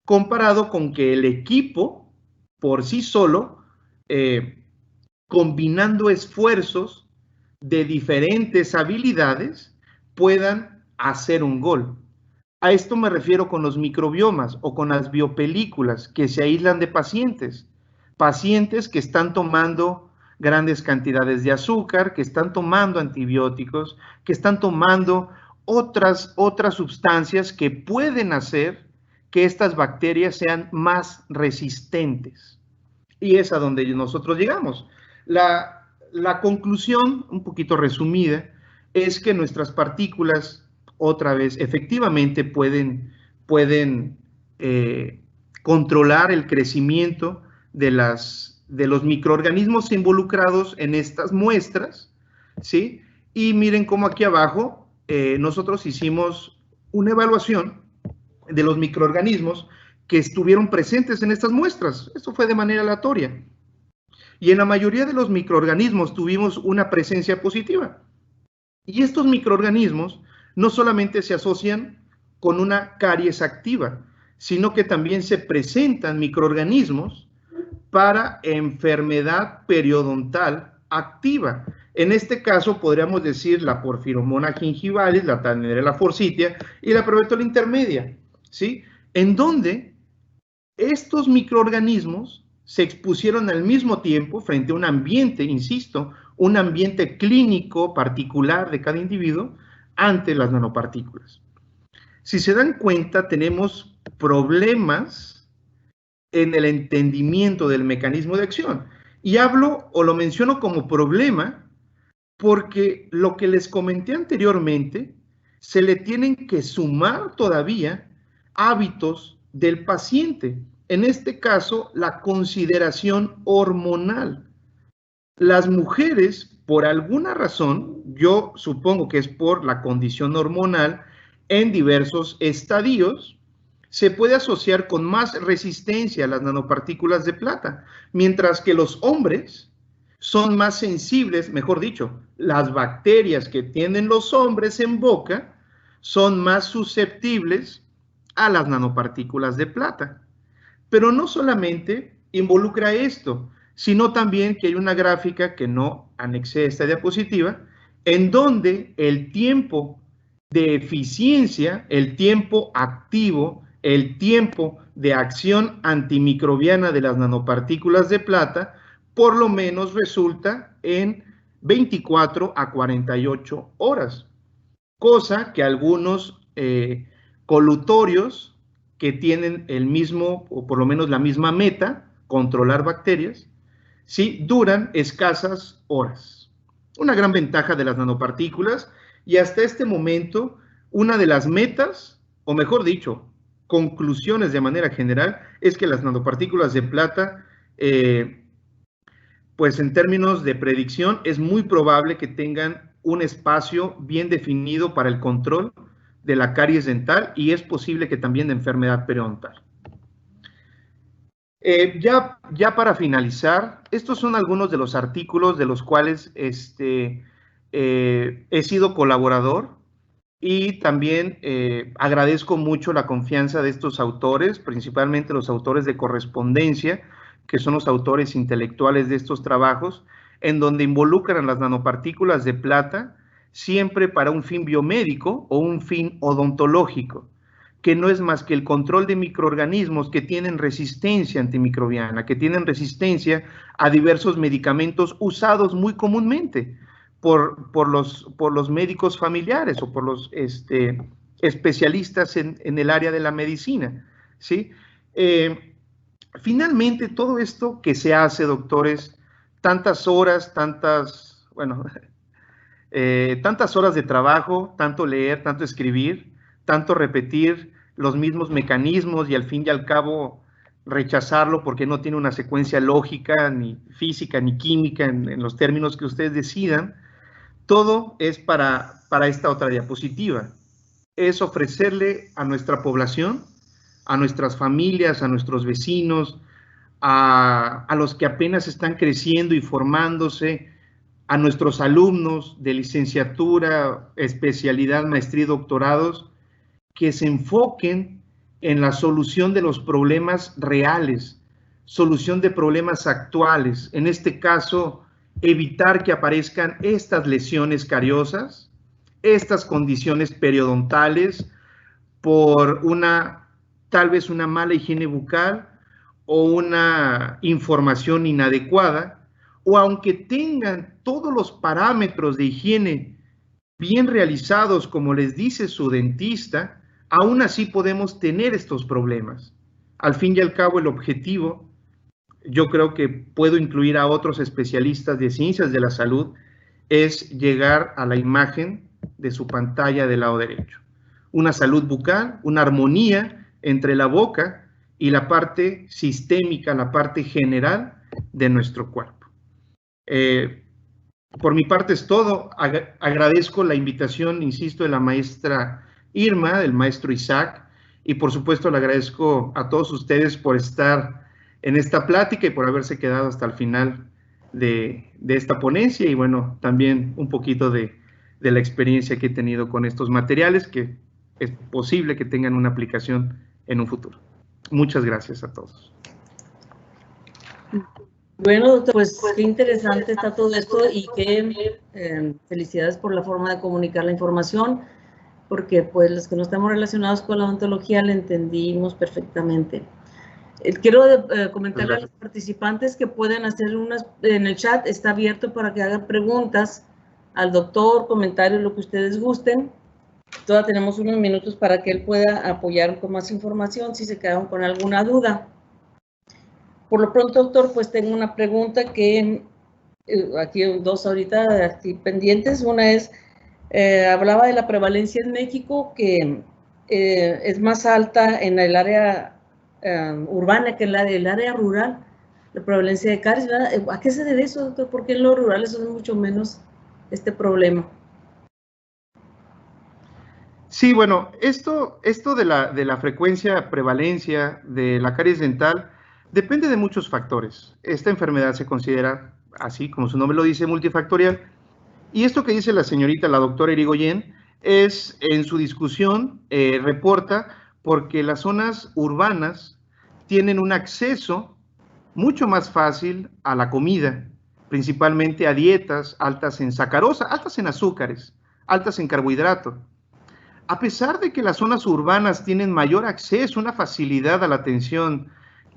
comparado con que el equipo por sí solo, combinando esfuerzos de diferentes habilidades, puedan hacer un gol. A esto me refiero con los microbiomas o con las biopelículas que se aíslan de pacientes que están tomando grandes cantidades de azúcar, que están tomando antibióticos, que están tomando otras sustancias que pueden hacer que estas bacterias sean más resistentes. Y es a donde nosotros llegamos. La conclusión, un poquito resumida, es que nuestras partículas, otra vez, efectivamente pueden controlar el crecimiento de los microorganismos involucrados en estas muestras, ¿sí? Y miren cómo aquí abajo nosotros hicimos una evaluación de los microorganismos que estuvieron presentes en estas muestras. Esto fue de manera aleatoria. Y en la mayoría de los microorganismos tuvimos una presencia positiva. Y estos microorganismos no solamente se asocian con una caries activa, sino que también se presentan microorganismos para enfermedad periodontal activa. En este caso podríamos decir la Porphyromonas gingivalis, la Tannarella forsythia y la Protozoa intermedia, ¿sí? En donde estos microorganismos se expusieron al mismo tiempo frente a un ambiente, insisto, un ambiente clínico particular de cada individuo ante las nanopartículas. Si se dan cuenta, tenemos problemas en el entendimiento del mecanismo de acción. Y hablo o lo menciono como problema porque lo que les comenté anteriormente, se le tienen que sumar todavía hábitos del paciente. En este caso, la consideración hormonal. Las mujeres, por alguna razón, yo supongo que es por la condición hormonal, en diversos estadios, se puede asociar con más resistencia a las nanopartículas de plata, mientras que los hombres son más sensibles, mejor dicho, las bacterias que tienen los hombres en boca son más susceptibles a las nanopartículas de plata. Pero no solamente involucra esto, sino también que hay una gráfica que no anexé a esta diapositiva, en donde el tiempo de eficiencia, el tiempo activo, el tiempo de acción antimicrobiana de las nanopartículas de plata, por lo menos resulta en 24 a 48 horas, cosa que algunos colutorios que tienen el mismo, o por lo menos la misma meta, controlar bacterias, ¿sí? Duran escasas horas. Una gran ventaja de las nanopartículas, y hasta este momento, una de las metas, o mejor dicho, conclusiones de manera general, es que las nanopartículas de plata, pues en términos de predicción, es muy probable que tengan un espacio bien definido para el control de la caries dental y es posible que también de enfermedad periodontal. Ya para finalizar, estos son algunos de los artículos de los cuales he sido colaborador y también agradezco mucho la confianza de estos autores, principalmente los autores de correspondencia, que son los autores intelectuales de estos trabajos, en donde involucran las nanopartículas de plata siempre para un fin biomédico o un fin odontológico, que no es más que el control de microorganismos que tienen resistencia antimicrobiana, que tienen resistencia a diversos medicamentos usados muy comúnmente por los médicos familiares o por los especialistas en el área de la medicina, ¿sí? Finalmente, todo esto que se hace, doctores, tantas horas, tantas horas de trabajo, tanto leer, tanto escribir, tanto repetir los mismos mecanismos y al fin y al cabo rechazarlo porque no tiene una secuencia lógica, ni física, ni química en los términos que ustedes decidan, todo es para esta otra diapositiva. Es ofrecerle a nuestra población, a nuestras familias, a nuestros vecinos, a los que apenas están creciendo y formándose, a nuestros alumnos de licenciatura, especialidad, maestría y doctorados, que se enfoquen en la solución de los problemas reales, solución de problemas actuales. En este caso, evitar que aparezcan estas lesiones cariosas, estas condiciones periodontales por tal vez una mala higiene bucal o una información inadecuada, o aunque tengan todos los parámetros de higiene bien realizados, como les dice su dentista, aún así podemos tener estos problemas. Al fin y al cabo, el objetivo, yo creo que puedo incluir a otros especialistas de ciencias de la salud, es llegar a la imagen de su pantalla del lado derecho. Una salud bucal, una armonía entre la boca y la parte sistémica, la parte general de nuestro cuerpo. Por mi parte es todo. Agradezco la invitación, insisto, de la maestra Irma, del maestro Isaac, y por supuesto le agradezco a todos ustedes por estar en esta plática y por haberse quedado hasta el final de esta ponencia, y bueno, también un poquito de la experiencia que he tenido con estos materiales, que es posible que tengan una aplicación en un futuro. Muchas gracias a todos. Bueno, doctor, pues qué interesante está todo esto y qué felicidades por la forma de comunicar la información, porque pues los que no estamos relacionados con la odontología la entendimos perfectamente. Quiero comentarle a los participantes que pueden hacer unas en el chat, está abierto para que hagan preguntas al doctor, comentarios, lo que ustedes gusten. Todavía tenemos unos minutos para que él pueda apoyar con más información si se quedaron con alguna duda. Por lo pronto, doctor, pues tengo una pregunta que aquí dos ahorita aquí pendientes. Una es, hablaba de la prevalencia en México, que es más alta en el área urbana que en el área rural, la prevalencia de caries, ¿verdad? ¿A qué se debe eso, doctor? ¿Por qué en lo rural eso es mucho menos este problema? Sí, bueno, esto de la frecuencia, prevalencia de la caries dental depende de muchos factores. Esta enfermedad se considera, así como su nombre lo dice, multifactorial. Y esto que dice la señorita, la doctora Irigoyen, es en su discusión, reporta porque las zonas urbanas tienen un acceso mucho más fácil a la comida, principalmente a dietas altas en sacarosa, altas en azúcares, altas en carbohidrato. A pesar de que las zonas urbanas tienen mayor acceso, una facilidad a la atención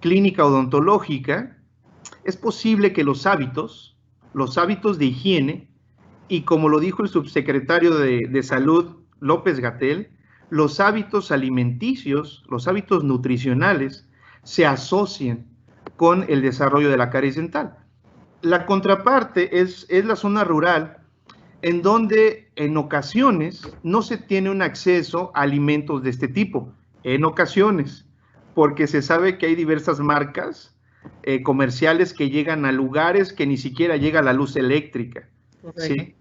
clínica odontológica, es posible que los hábitos de higiene, y como lo dijo el subsecretario de Salud, López-Gatell, los hábitos alimenticios, los hábitos nutricionales, se asocien con el desarrollo de la caries dental. La contraparte es la zona rural, en donde en ocasiones no se tiene un acceso a alimentos de este tipo, en ocasiones, porque se sabe que hay diversas marcas comerciales que llegan a lugares que ni siquiera llega la luz eléctrica, ¿sí?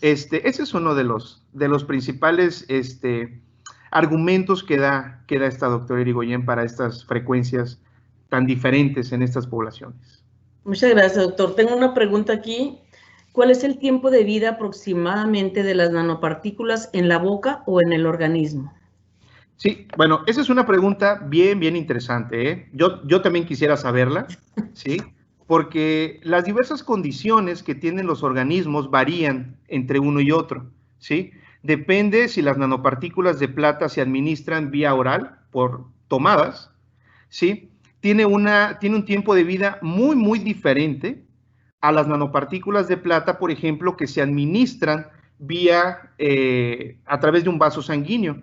Ese es uno de los principales argumentos que da esta doctora Irigoyen para estas frecuencias tan diferentes en estas poblaciones. Muchas gracias, doctor. Tengo una pregunta aquí. ¿Cuál es el tiempo de vida aproximadamente de las nanopartículas en la boca o en el organismo? Sí, bueno, esa es una pregunta bien interesante, ¿eh? Yo también quisiera saberla, ¿sí? Porque las diversas condiciones que tienen los organismos varían entre uno y otro, ¿sí? Depende si las nanopartículas de plata se administran vía oral, por tomadas, ¿sí? Tiene un tiempo de vida muy diferente a las nanopartículas de plata, por ejemplo, que se administran a través de un vaso sanguíneo,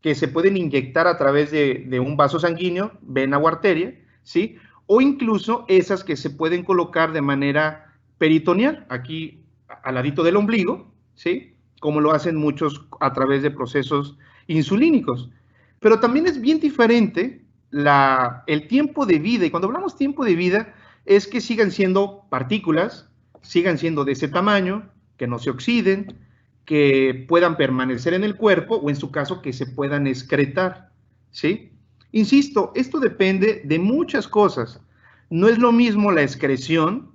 que se pueden inyectar a través de un vaso sanguíneo, vena o arteria, ¿sí? O incluso esas que se pueden colocar de manera peritoneal, aquí al ladito del ombligo, ¿sí? Como lo hacen muchos a través de procesos insulínicos. Pero también es bien diferente el tiempo de vida, y cuando hablamos tiempo de vida, es que sigan siendo partículas, sigan siendo de ese tamaño, que no se oxiden, que puedan permanecer en el cuerpo o en su caso que se puedan excretar, ¿sí? Insisto, esto depende de muchas cosas. No es lo mismo la excreción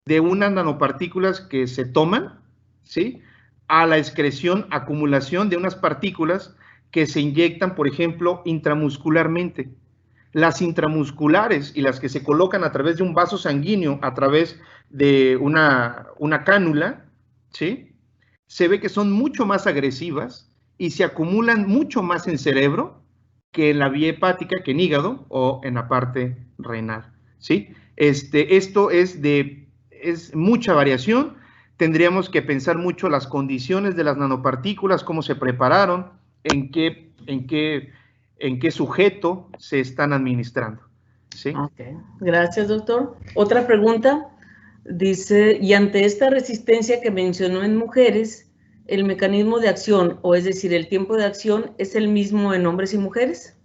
de unas nanopartículas que se toman, ¿sí? A la excreción, acumulación de unas partículas que se inyectan, por ejemplo, intramuscularmente. Las intramusculares y las que se colocan a través de un vaso sanguíneo, a través de una cánula, ¿sí? Se ve que son mucho más agresivas y se acumulan mucho más en cerebro que en la vía hepática, que en hígado o en la parte renal, ¿sí? Esto es mucha variación. Tendríamos que pensar mucho las condiciones de las nanopartículas, cómo se prepararon, en qué sujeto se están administrando, ¿sí? Okay. Gracias, doctor. Otra pregunta. Dice, y ante esta resistencia que mencionó en mujeres, ¿el mecanismo de acción, o es decir, el tiempo de acción, es el mismo en hombres y mujeres?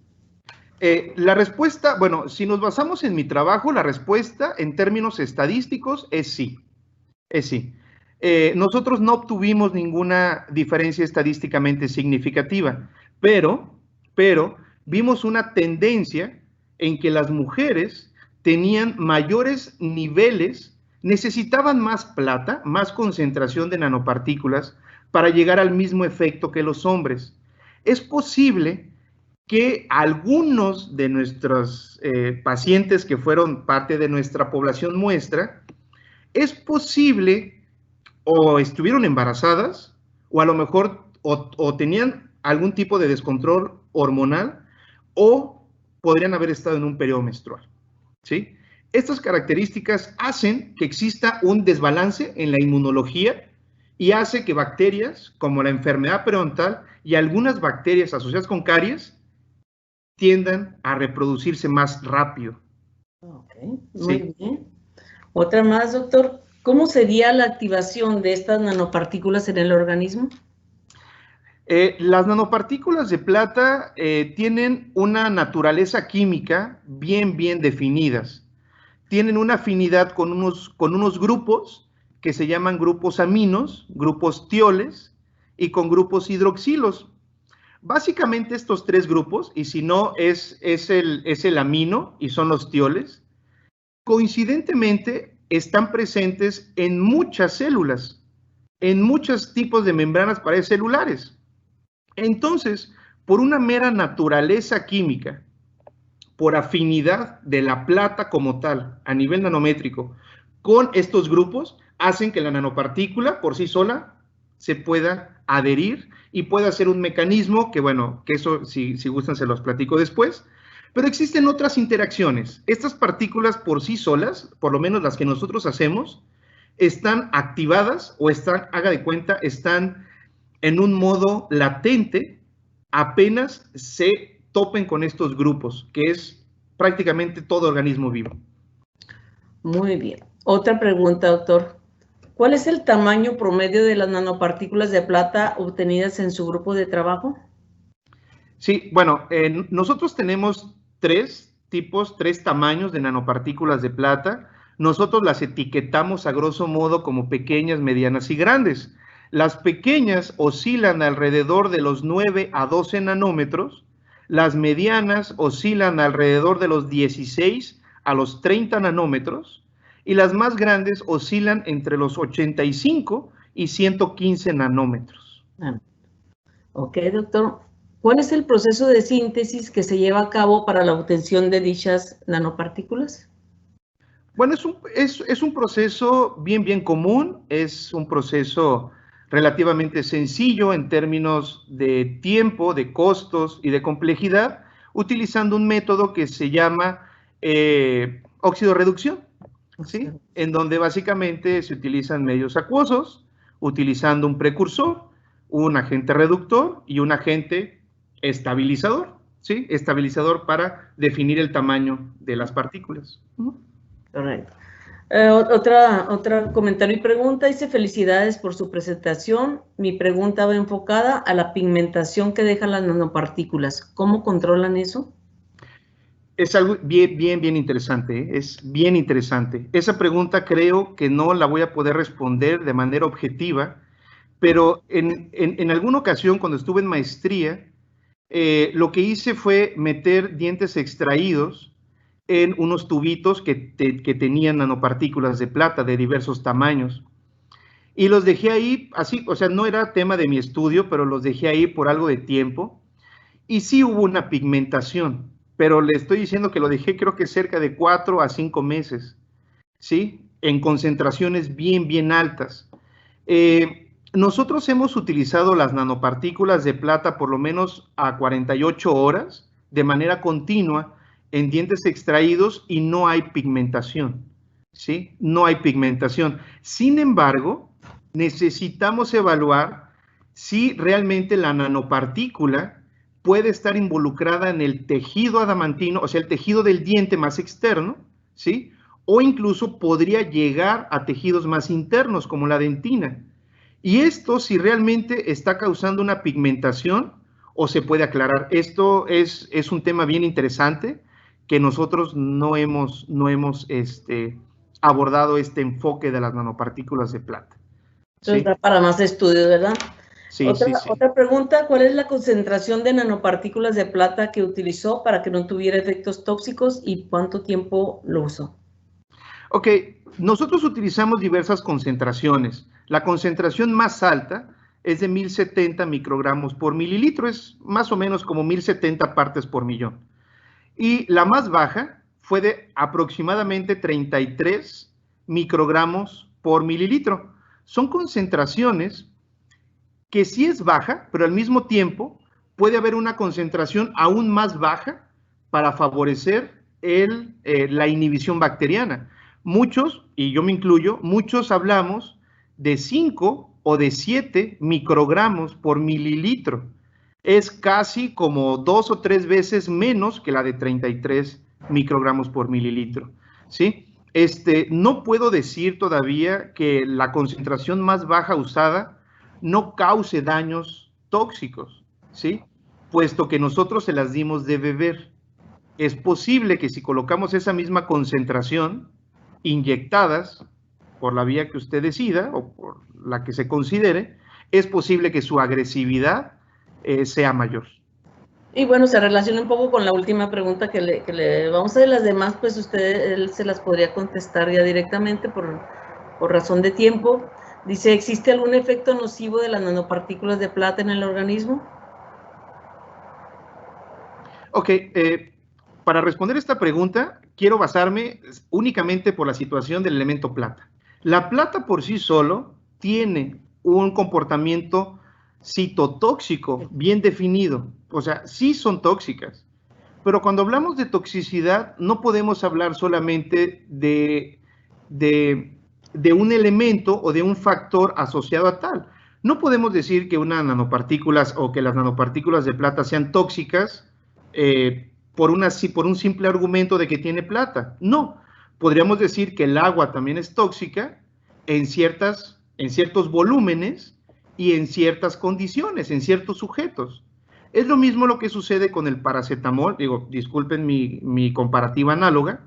La respuesta, bueno, si nos basamos en mi trabajo, la respuesta en términos estadísticos es sí. Es sí. Nosotros no obtuvimos ninguna diferencia estadísticamente significativa, pero vimos una tendencia en que las mujeres tenían mayores niveles, necesitaban más plata, más concentración de nanopartículas para llegar al mismo efecto que los hombres. Es posible que algunos de nuestros pacientes que fueron parte de nuestra población muestra, es posible o estuvieron embarazadas o a lo mejor o tenían algún tipo de descontrol hormonal o podrían haber estado en un periodo menstrual, ¿sí? Estas características hacen que exista un desbalance en la inmunología y hace que bacterias como la enfermedad periodontal y algunas bacterias asociadas con caries tiendan a reproducirse más rápido. Ok, muy bien. Otra más, doctor. ¿Cómo sería la activación de estas nanopartículas en el organismo? Las nanopartículas de plata tienen una naturaleza química bien definidas. Tienen una afinidad con unos grupos que se llaman grupos aminos, grupos tioles y con grupos hidroxilos. Básicamente estos tres grupos, y si no es el amino y son los tioles, coincidentemente están presentes en muchas células, en muchos tipos de membranas paredes celulares. Entonces, por una mera naturaleza química, por afinidad de la plata como tal, a nivel nanométrico, con estos grupos, hacen que la nanopartícula por sí sola se pueda adherir y pueda ser un mecanismo que, bueno, que eso, si gustan, se los platico después. Pero existen otras interacciones. Estas partículas por sí solas, por lo menos las que nosotros hacemos, están activadas o están, haga de cuenta, están en un modo latente apenas se topen con estos grupos, que es prácticamente todo organismo vivo. Muy bien. Otra pregunta, doctor. ¿Cuál es el tamaño promedio de las nanopartículas de plata obtenidas en su grupo de trabajo? Sí, bueno, nosotros tenemos tres tamaños de nanopartículas de plata. Nosotros las etiquetamos a grosso modo como pequeñas, medianas y grandes. Las pequeñas oscilan alrededor de los 9 a 12 nanómetros, las medianas oscilan alrededor de los 16 a los 30 nanómetros y las más grandes oscilan entre los 85 y 115 nanómetros. Ok, doctor. ¿Cuál es el proceso de síntesis que se lleva a cabo para la obtención de dichas nanopartículas? Bueno, es un proceso bien común, es un proceso relativamente sencillo en términos de tiempo, de costos y de complejidad, utilizando un método que se llama óxido-reducción, ¿sí? En donde básicamente se utilizan medios acuosos, utilizando un precursor, un agente reductor y un agente estabilizador, ¿sí? Estabilizador para definir el tamaño de las partículas. Correcto. Otra comentario y pregunta, dice: felicidades por su presentación. Mi pregunta va enfocada a la pigmentación que dejan las nanopartículas. ¿Cómo controlan eso? Es algo bien interesante, ¿eh? Es bien interesante. Esa pregunta creo que no la voy a poder responder de manera objetiva, pero en alguna ocasión cuando estuve en maestría, lo que hice fue meter dientes extraídos en unos tubitos que tenían nanopartículas de plata de diversos tamaños. Y los dejé ahí, así, o sea, no era tema de mi estudio, pero los dejé ahí por algo de tiempo. Y sí hubo una pigmentación, pero le estoy diciendo que lo dejé creo que cerca de 4 a 5 meses, ¿sí? En concentraciones bien altas. Nosotros hemos utilizado las nanopartículas de plata por lo menos a 48 horas de manera continua en dientes extraídos y no hay pigmentación, ¿sí? No hay pigmentación. Sin embargo, necesitamos evaluar si realmente la nanopartícula puede estar involucrada en el tejido adamantino, o sea, el tejido del diente más externo, ¿sí? O incluso podría llegar a tejidos más internos, como la dentina. Y esto, si realmente está causando una pigmentación o se puede aclarar. Esto es un tema bien interesante que nosotros no hemos abordado este enfoque de las nanopartículas de plata. Entonces da para más estudios, ¿verdad? Sí, sí. Otra pregunta, ¿cuál es la concentración de nanopartículas de plata que utilizó para que no tuviera efectos tóxicos y cuánto tiempo lo usó? Ok, nosotros utilizamos diversas concentraciones. La concentración más alta es de 1070 microgramos por mililitro, es más o menos como 1070 partes por millón. Y la más baja fue de aproximadamente 33 microgramos por mililitro. Son concentraciones que sí es baja, pero al mismo tiempo puede haber una concentración aún más baja para favorecer la inhibición bacteriana. Muchos, y yo me incluyo, muchos hablamos de 5 o de 7 microgramos por mililitro. Es casi como 2 o 3 veces menos que la de 33 microgramos por mililitro, ¿sí? No puedo decir todavía que la concentración más baja usada no cause daños tóxicos, ¿sí? Puesto que nosotros se las dimos de beber. Es posible que si colocamos esa misma concentración inyectadas por la vía que usted decida o por la que se considere, es posible que su agresividad sea mayor. Y bueno, se relaciona un poco con la última pregunta que le vamos a hacer. Las demás, pues él se las podría contestar ya directamente por razón de tiempo. Dice, ¿existe algún efecto nocivo de las nanopartículas de plata en el organismo? Ok, para responder esta pregunta, quiero basarme únicamente por la situación del elemento plata. La plata por sí solo tiene un comportamiento citotóxico bien definido, o sea, sí son tóxicas, pero cuando hablamos de toxicidad no podemos hablar solamente de un elemento o de un factor asociado a tal. No podemos decir que unas nanopartículas o que las nanopartículas de plata sean tóxicas por un simple argumento de que tiene plata. No, podríamos decir que el agua también es tóxica en ciertos volúmenes y en ciertas condiciones, en ciertos sujetos. Es lo mismo lo que sucede con el paracetamol, digo, disculpen mi comparativa análoga,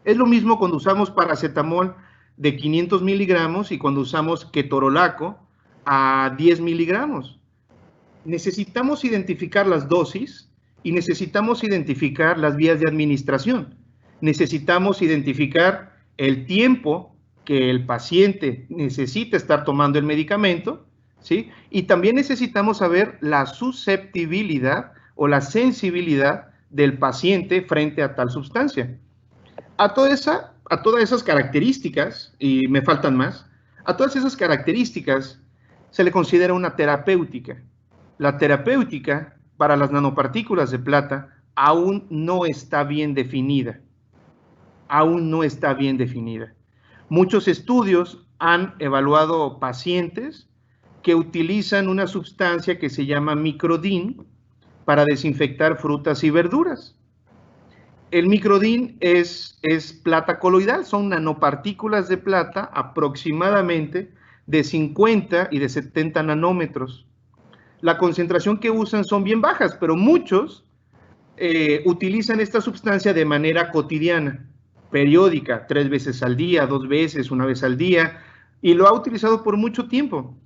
es lo mismo cuando usamos paracetamol de 500 miligramos y cuando usamos ketorolaco a 10 miligramos. Necesitamos identificar las dosis y necesitamos identificar las vías de administración. Necesitamos identificar el tiempo que el paciente necesita estar tomando el medicamento, ¿sí? Y también necesitamos saber la susceptibilidad o la sensibilidad del paciente frente a tal sustancia. A todas esas características, y me faltan más, a todas esas características se le considera una terapéutica. La terapéutica para las nanopartículas de plata aún no está bien definida. Aún no está bien definida. Muchos estudios han evaluado pacientes que utilizan una sustancia que se llama microdin para desinfectar frutas y verduras. El microdin es plata coloidal, son nanopartículas de plata aproximadamente de 50 y de 70 nanómetros. La concentración que usan son bien bajas, pero muchos utilizan esta sustancia de manera cotidiana, periódica, 3 veces al día, 2 veces, 1 vez al día, y lo ha utilizado por mucho tiempo.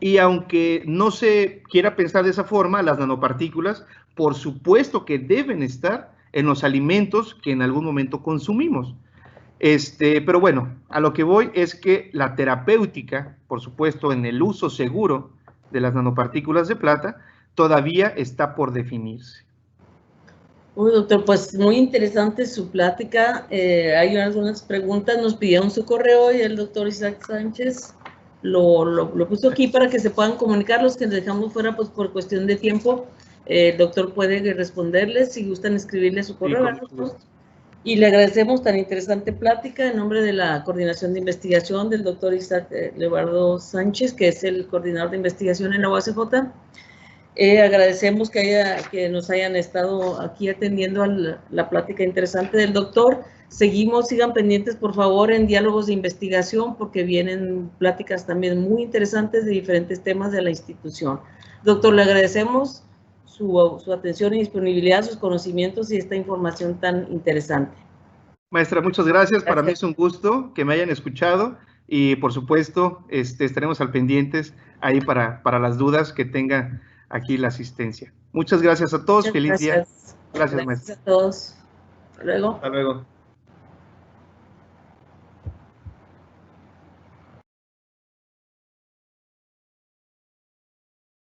Y aunque no se quiera pensar de esa forma, las nanopartículas, por supuesto que deben estar en los alimentos que en algún momento consumimos. Pero bueno, a lo que voy es que la terapéutica, por supuesto, en el uso seguro de las nanopartículas de plata, todavía está por definirse. Uy, doctor, pues muy interesante su plática. Hay algunas preguntas, nos pidieron su correo y el doctor Isaac Sánchez lo puso aquí para que se puedan comunicar. Los que dejamos fuera, pues por cuestión de tiempo, el doctor puede responderles si gustan escribirle su correo. Y le agradecemos tan interesante plática en nombre de la Coordinación de Investigación del doctor Isaac Lebardo Sánchez, que es el coordinador de investigación en la UACJ. Agradecemos que nos hayan estado aquí atendiendo a la plática interesante del doctor. Sigan pendientes, por favor, en Diálogos de Investigación, porque vienen pláticas también muy interesantes de diferentes temas de la institución. Doctor, le agradecemos su atención y disponibilidad, sus conocimientos y esta información tan interesante. Maestra, muchas gracias. Para mí es un gusto que me hayan escuchado y, por supuesto, estaremos al pendientes ahí para las dudas que tenga aquí la asistencia. Muchas gracias a todos. Feliz día. Gracias, maestra. Gracias a todos. Hasta luego. Hasta luego.